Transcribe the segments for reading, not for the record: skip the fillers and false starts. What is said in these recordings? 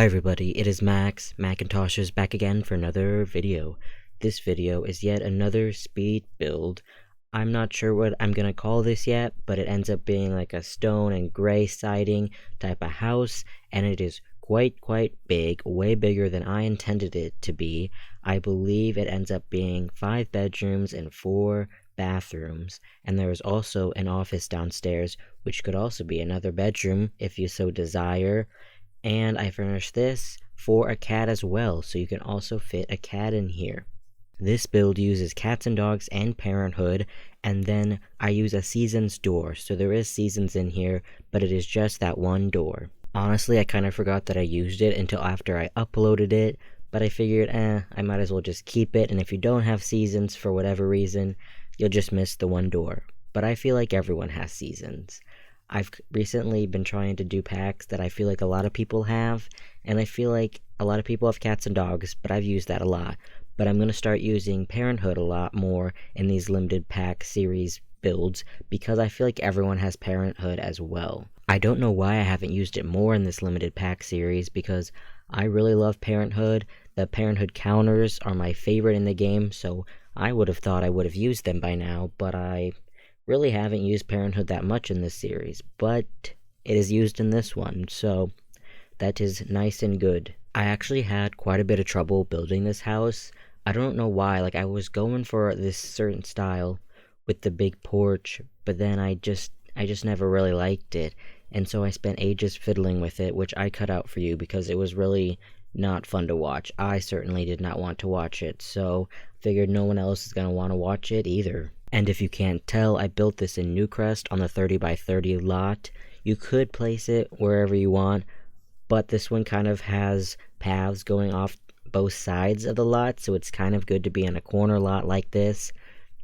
Hi everybody, it is Max Mackintoshes back again for another video. This video is yet another speed build. I'm not sure what I'm gonna call this yet, but it ends up being like a stone and gray siding type of house, and it is quite big, way bigger than I intended it to be. I believe it ends up being 5 bedrooms and 4 bathrooms, and there is also an office downstairs, which could also be another bedroom if you so desire. And I furnished this for a cat as well, so you can also fit a cat in here. This build uses cats and dogs and Parenthood, and then I use a Seasons door, so there is Seasons in here, but it is just that one door. Honestly, I kind of forgot that I used it until after I uploaded it, but I figured, I might as well just keep it, and if you don't have Seasons for whatever reason, you'll just miss the one door. But I feel like everyone has Seasons. I've recently been trying to do packs that I feel like a lot of people have, and I feel like a lot of people have cats and dogs, but I've used that a lot. But I'm going to start using Parenthood a lot more in these limited pack series builds, because I feel like everyone has Parenthood as well. I don't know why I haven't used it more in this limited pack series, because I really love Parenthood. The Parenthood counters are my favorite in the game, so I would have thought I would have used them by now, but I really haven't used Parenthood that much in this series, but it is used in this one, so that is nice and good. I actually had quite a bit of trouble building this house. I don't know why, like I was going for this certain style with the big porch, but then I just never really liked it, and so I spent ages fiddling with it, which I cut out for you because it was really not fun to watch. I certainly did not want to watch it, so figured no one else is going to want to watch it either. And if you can't tell, I built this in Newcrest on the 30 by 30 lot. You could place it wherever you want, but this one kind of has paths going off both sides of the lot, so it's kind of good to be in a corner lot like this.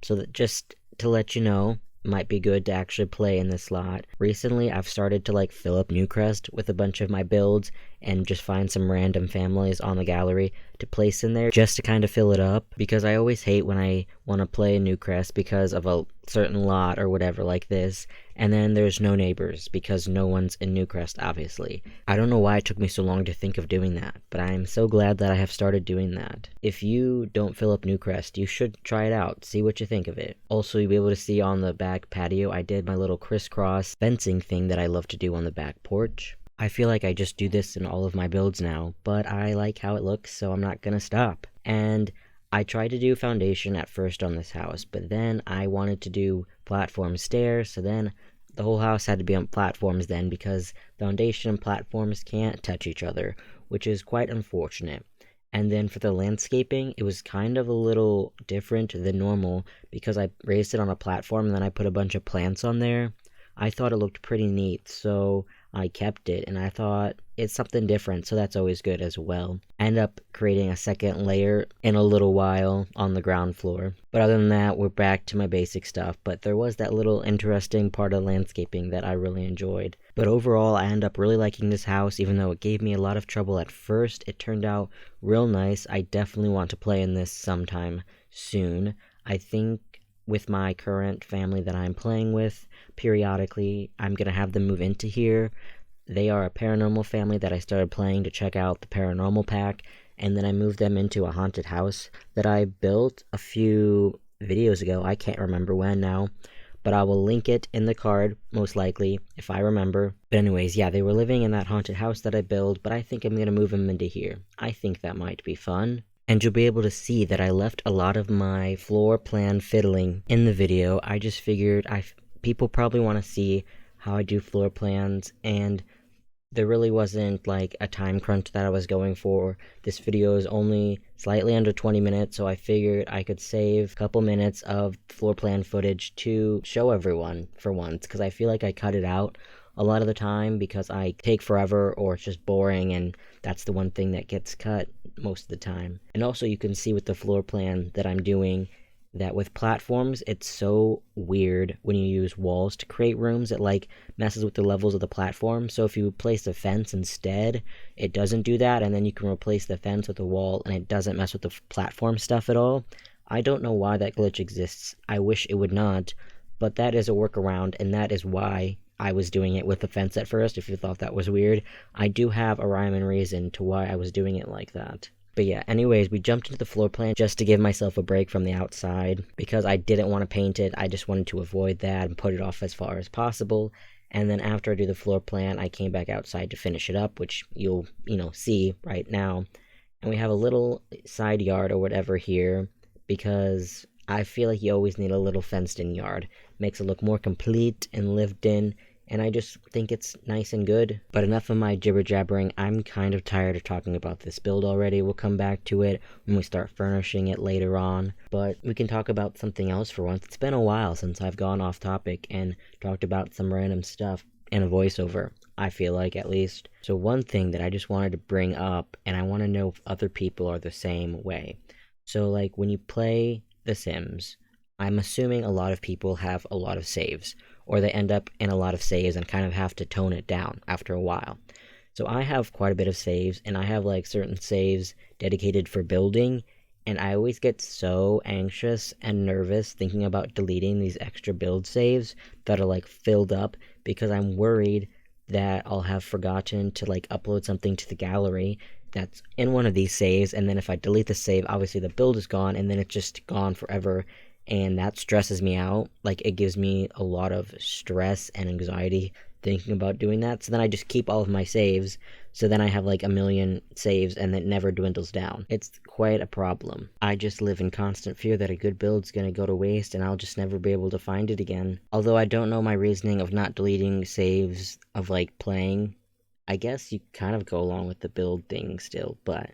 So that just to let you know, might be good to actually play in this lot. Recently, I've started to like fill up Newcrest with a bunch of my builds and just find some random families on the gallery to place in there just to kind of fill it up, because I always hate when I want to play Newcrest because of a certain lot or whatever like this, and then there's no neighbors because no one's in Newcrest, obviously. I don't know why it took me so long to think of doing that, but I'm so glad that I have started doing that. If you don't fill up Newcrest, you should try it out, see what you think of it. Also, you'll be able to see on the back patio, I did my little crisscross fencing thing that I love to do on the back porch. I feel like I just do this in all of my builds now, but I like how it looks, so I'm not gonna stop. And I tried to do foundation at first on this house, but then I wanted to do platform stairs, so then the whole house had to be on platforms then, because foundation and platforms can't touch each other, which is quite unfortunate. And then for the landscaping, it was kind of a little different than normal, because I raised it on a platform and then I put a bunch of plants on there. I thought it looked pretty neat, so I kept it, and I thought it's something different, so that's always good as well. I ended up creating a second layer in a little while on the ground floor. But other than that, we're back to my basic stuff, but there was that little interesting part of landscaping that I really enjoyed. But overall, I ended up really liking this house, even though it gave me a lot of trouble at first. It turned out real nice. I definitely want to play in this sometime soon. I think with my current family that I'm playing with, periodically, I'm going to have them move into here. They are a paranormal family that I started playing to check out the paranormal pack, and then I moved them into a haunted house that I built a few videos ago. I can't remember when now, but I will link it in the card, most likely, if I remember. But anyways, yeah, they were living in that haunted house that I built, but I think I'm going to move them into here. I think that might be fun. And you'll be able to see that I left a lot of my floor plan fiddling in the video. I just figured people probably want to see how I do floor plans, and there really wasn't like a time crunch that I was going for. This video is only slightly under 20 minutes, so I figured I could save a couple minutes of floor plan footage to show everyone for once, because I feel like I cut it out a lot of the time because I take forever or it's just boring, and that's the one thing that gets cut most of the time. And also you can see with the floor plan that I'm doing that with platforms, it's so weird when you use walls to create rooms. It like messes with the levels of the platform. So if you place a fence instead, it doesn't do that, and then you can replace the fence with a wall and it doesn't mess with the platform stuff at all. I don't know why that glitch exists. I wish it would not, but that is a workaround, and that is why I was doing it with the fence at first, if you thought that was weird. I do have a rhyme and reason to why I was doing it like that. But yeah, anyways, we jumped into the floor plan just to give myself a break from the outside because I didn't want to paint it. I just wanted to avoid that and put it off as far as possible. And then after I do the floor plan, I came back outside to finish it up, which you'll, see right now. And we have a little side yard or whatever here because I feel like you always need a little fenced-in yard. Makes it look more complete and lived in, and I just think it's nice and good. But enough of my jibber-jabbering. I'm kind of tired of talking about this build already. We'll come back to it when we start furnishing it later on. But we can talk about something else for once. It's been a while since I've gone off topic and talked about some random stuff in a voiceover, I feel like, at least. So one thing that I just wanted to bring up, and I want to know if other people are the same way. So, like, when you play The Sims, I'm assuming a lot of people have a lot of saves, or they end up in a lot of saves and kind of have to tone it down after a while. So I have quite a bit of saves, and I have like certain saves dedicated for building, and I always get so anxious and nervous thinking about deleting these extra build saves that are like filled up because I'm worried that I'll have forgotten to like upload something to the gallery that's in one of these saves, and then if I delete the save, obviously the build is gone, and then it's just gone forever, and that stresses me out. Like, it gives me a lot of stress and anxiety thinking about doing that, so then I just keep all of my saves, so then I have like a million saves, and it never dwindles down. It's quite a problem. I just live in constant fear that a good build's gonna go to waste, and I'll just never be able to find it again. Although I don't know my reasoning of not deleting saves of like playing. I guess you kind of go along with the build thing still, but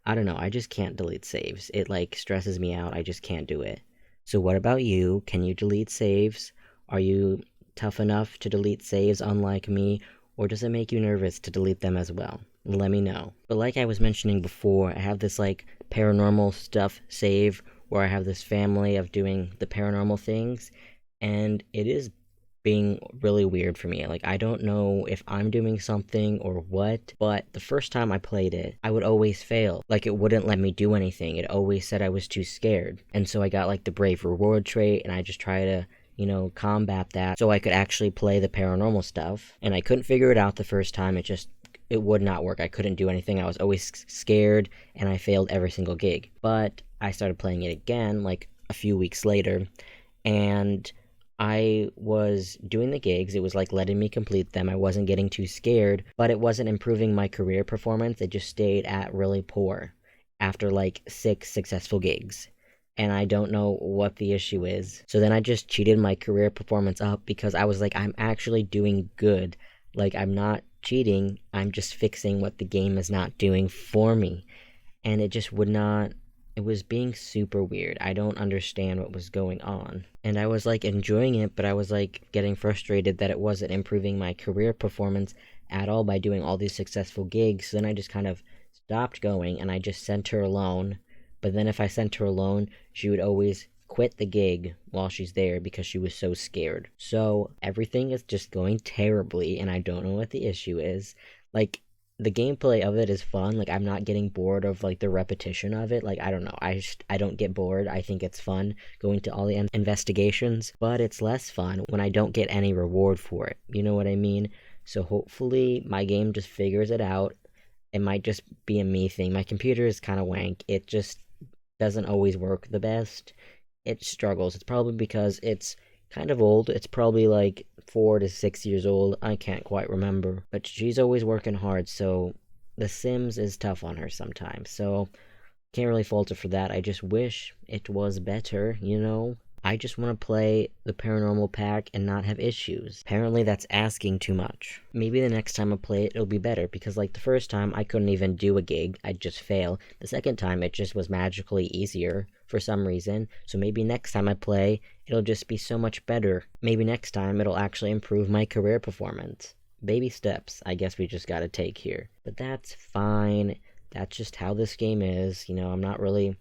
I don't know, I just can't delete saves. It like stresses me out, I just can't do it. So what about you? Can you delete saves? Are you tough enough to delete saves unlike me, or does it make you nervous to delete them as well? Let me know. But like I was mentioning before, I have this like paranormal stuff save where I have this family of doing the paranormal things, and it is being really weird for me. Like, I don't know if I'm doing something or what, but the first time I played it, I would always fail. Like, it wouldn't let me do anything. It always said I was too scared. And so I got like the brave reward trait, and I just try to, combat that so I could actually play the paranormal stuff. And I couldn't figure it out the first time. It would not work. I couldn't do anything. I was always scared, and I failed every single gig. But I started playing it again like a few weeks later, and I was doing the gigs. It was like letting me complete them. I wasn't getting too scared, but it wasn't improving my career performance. It just stayed at really poor after like 6 successful gigs. And I don't know what the issue is. So then I just cheated my career performance up because I was like, I'm actually doing good. Like, I'm not cheating. I'm just fixing what the game is not doing for me. And it just would not. It was being super weird. I don't understand what was going on. And I was like enjoying it, but I was like getting frustrated that it wasn't improving my career performance at all by doing all these successful gigs. So then I just kind of stopped going, and I just sent her alone. But then if I sent her alone, she would always quit the gig while she's there because she was so scared. So everything is just going terribly, and I don't know what the issue is. Like, the gameplay of it is fun. Like, I'm not getting bored of like the repetition of it. Like, I don't know, I don't get bored. I think it's fun going to all the investigations, but it's less fun when I don't get any reward for it. You know what I mean? So hopefully my game just figures it out. It might just be a me thing. My computer is kind of wank. It just doesn't always work the best. It struggles. It's probably because it's kind of old. It's probably like 4 to 6 years old. I can't quite remember. But she's always working hard, so The Sims is tough on her sometimes. So can't really fault her for that. I just wish it was better, I just want to play the paranormal pack and not have issues. Apparently that's asking too much. Maybe the next time I play it, it'll be better, because like the first time I couldn't even do a gig, I'd just fail. The second time it just was magically easier for some reason, so maybe next time I play, it'll just be so much better. Maybe next time it'll actually improve my career performance. Baby steps, I guess we just gotta take here. But that's fine. That's just how this game is. I'm not really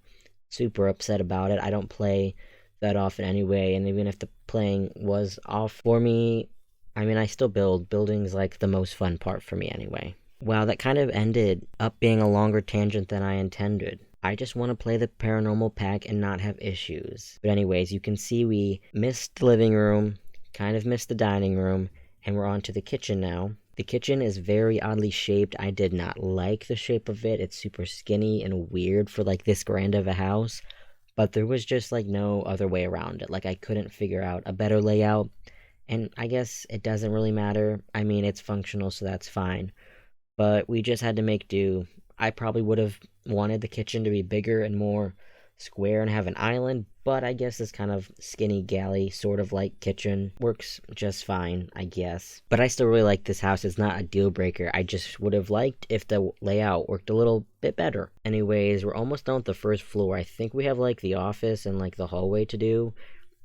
super upset about it. I don't play that often anyway, and even if the playing was off for me, I still build. Building's like the most fun part for me anyway. Wow, that kind of ended up being a longer tangent than I intended. I just want to play the paranormal pack and not have issues. But anyways, you can see we missed the living room, kind of missed the dining room, And we're on to the kitchen now. The kitchen is very oddly shaped. I did not like the shape of it. It's super skinny and weird for like this grand of a house. But there was just like no other way around it. Like I couldn't figure out a better layout. And I guess it doesn't really matter. I mean, it's functional, so that's fine. But we just had to make do. I probably would have wanted the kitchen to be bigger and more square and have an island, but I guess this kind of skinny galley sort of like kitchen works just fine, I guess. But I still really like this house. It's not a deal breaker. I just would have liked if the layout worked a little bit better. Anyways, we're almost done with the first floor. I think we have like the office and like the hallway to do.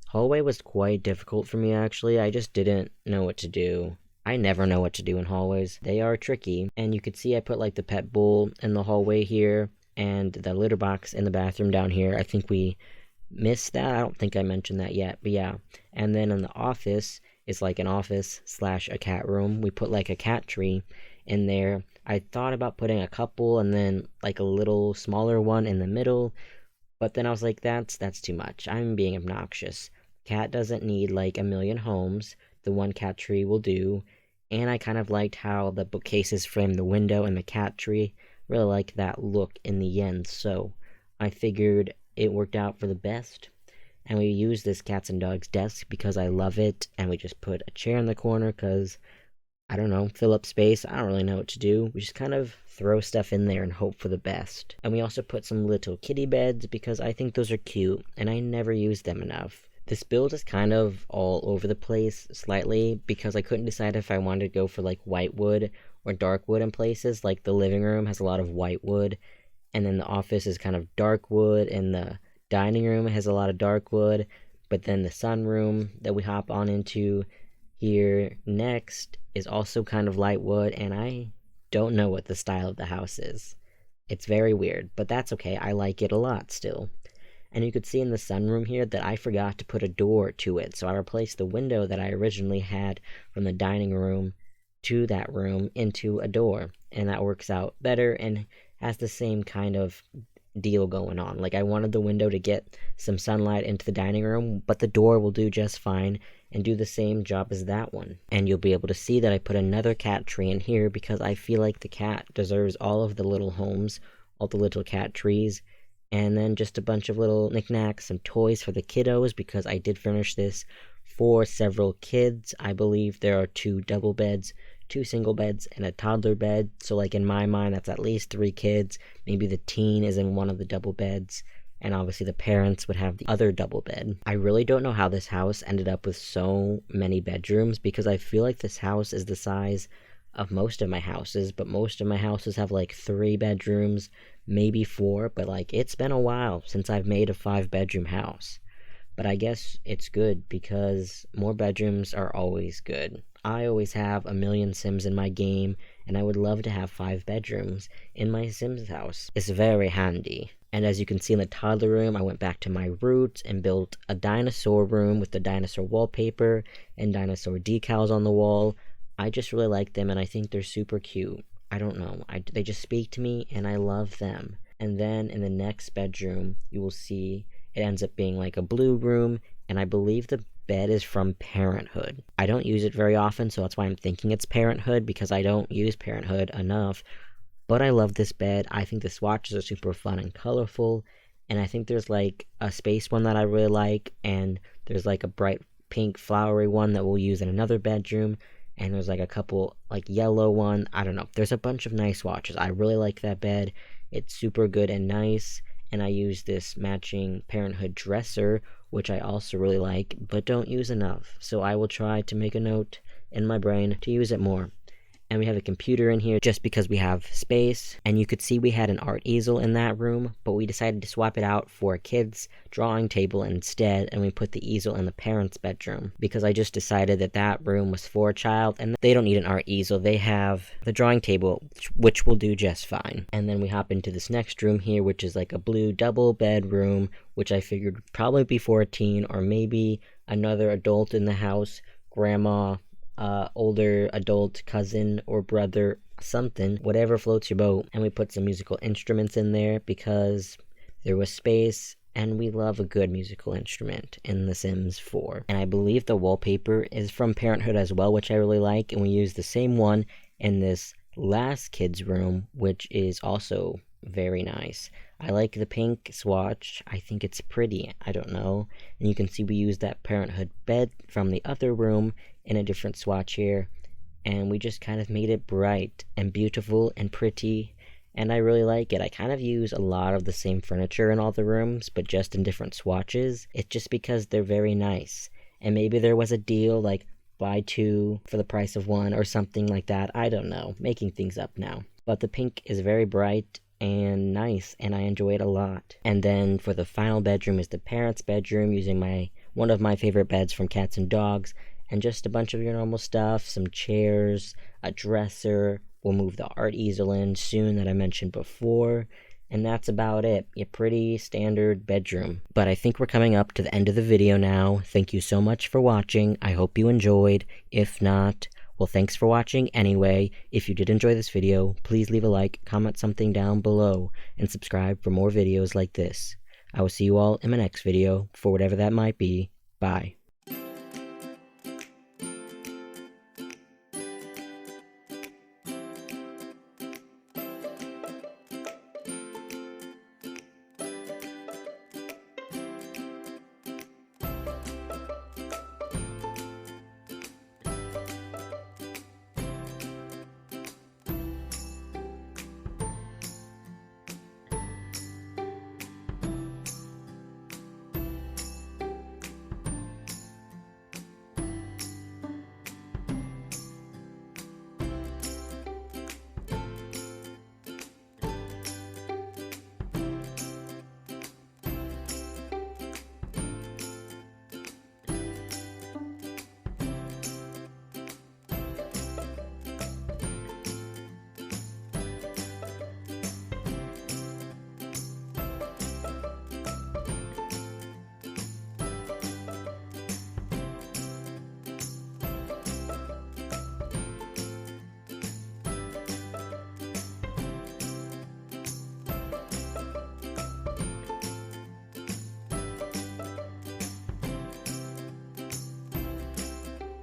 Hallway was quite difficult for me actually. I just didn't know what to do. I never know what to do in hallways. They are tricky. And you could see I put like the pet bowl in the hallway here and the litter box in the bathroom down here. I think we missed that. I don't think I mentioned that yet, but yeah. And then in the office is like an office slash a cat room. We put like a cat tree in there. I thought about putting a couple and then like a little smaller one in the middle, but then I was like, that's too much. I'm being obnoxious. Cat doesn't need like a million homes. The one cat tree will do. And I kind of liked how the bookcases frame the window and the cat tree. Really like that look in the end, so I figured it worked out for the best. And we used this cats and dogs desk because I love it, and we just put a chair in the corner because, I don't know, fill up space. I don't really know what to do. We just kind of throw stuff in there and hope for the best. And we also put some little kitty beds because I think those are cute, and I never use them enough. This build is kind of all over the place slightly because I couldn't decide if I wanted to go for like white wood or dark wood in places. Like the living room has a lot of white wood, and then the office is kind of dark wood, and the dining room has a lot of dark wood, but then the sunroom that we hop on into here next is also kind of light wood, and I don't know what the style of the house is. It's very weird, but that's okay. I like it a lot still. And you could see in the sunroom here that I forgot to put a door to it, so I replaced the window that I originally had from the dining room to that room into a door, and that works out better and has the same kind of deal going on. Like I wanted the window to get some sunlight into the dining room, but the door will do just fine and do the same job as that one. And you'll be able to see that I put another cat tree in here because I feel like the cat deserves all of the little homes, all the little cat trees. And then just a bunch of little knickknacks and toys for the kiddos because I did furnish this for several kids. I believe there are 2 double beds, 2 single beds, and a toddler bed. So like in my mind, that's at least 3 kids. Maybe the teen is in one of the double beds. And obviously the parents would have the other double bed. I really don't know how this house ended up with so many bedrooms because I feel like this house is the size of most of my houses, but most of my houses have like 3 bedrooms, maybe 4, but like it's been a while since I've made a 5-bedroom house. But I guess it's good because more bedrooms are always good. I always have a million Sims in my game, and I would love to have 5 bedrooms in my Sims house. It's very handy. And as you can see in the toddler room, I went back to my roots and built a dinosaur room with the dinosaur wallpaper and dinosaur decals on the wall. I just really like them, and I think they're super cute. I don't know. They just speak to me, and I love them. And then in the next bedroom, you will see it ends up being like a blue room, and I believe the bed is from Parenthood. I don't use it very often, so that's why I'm thinking it's Parenthood, because I don't use Parenthood enough. But I love this bed. I think the swatches are super fun and colorful, and I think there's like a space one that I really like, and there's like a bright pink flowery one that we'll use in another bedroom. And there's like a couple like yellow one. I don't know. There's a bunch of nice swatches. I really like that bed. It's super good and nice. And I use this matching Parenthood dresser, which I also really like, but don't use enough. So I will try to make a note in my brain to use it more. And we have a computer in here just because we have space. And you could see we had an art easel in that room, but we decided to swap it out for a kid's drawing table instead, and we put the easel in the parents' bedroom because I just decided that that room was for a child, and they don't need an art easel. They have the drawing table, which will do just fine. And then we hop into this next room here, which is like a blue double bedroom, which I figured would probably be for a teen or maybe another adult in the house, grandma, older adult cousin or brother, something, whatever floats your boat. And we put some musical instruments in there because there was space and we love a good musical instrument in The Sims 4. And I believe the wallpaper is from Parenthood as well, which I really like, and we use the same one in this last kid's room, which is also very nice. I like the pink swatch. I think it's pretty. I don't know. And you can see we use that Parenthood bed from the other room in a different swatch here. And we just kind of made it bright and beautiful and pretty. And I really like it. I kind of use a lot of the same furniture in all the rooms, but just in different swatches. It's just because they're very nice. And maybe there was a deal like buy two for the price of one or something like that. I don't know. Making things up now. But the pink is very bright and nice, and I enjoy it a lot. And then for the final bedroom is the parents' bedroom, using one of my favorite beds from Cats and Dogs, and just a bunch of your normal stuff, some chairs, a dresser. We'll move the art easel in soon that I mentioned before, and that's about it. A pretty standard bedroom. But I think we're coming up to the end of the video now. Thank you so much for watching. I hope you enjoyed. If not, well, thanks for watching anyway. If you did enjoy this video, please leave a like, comment something down below, and subscribe for more videos like this. I will see you all in my next video, for whatever that might be. Bye.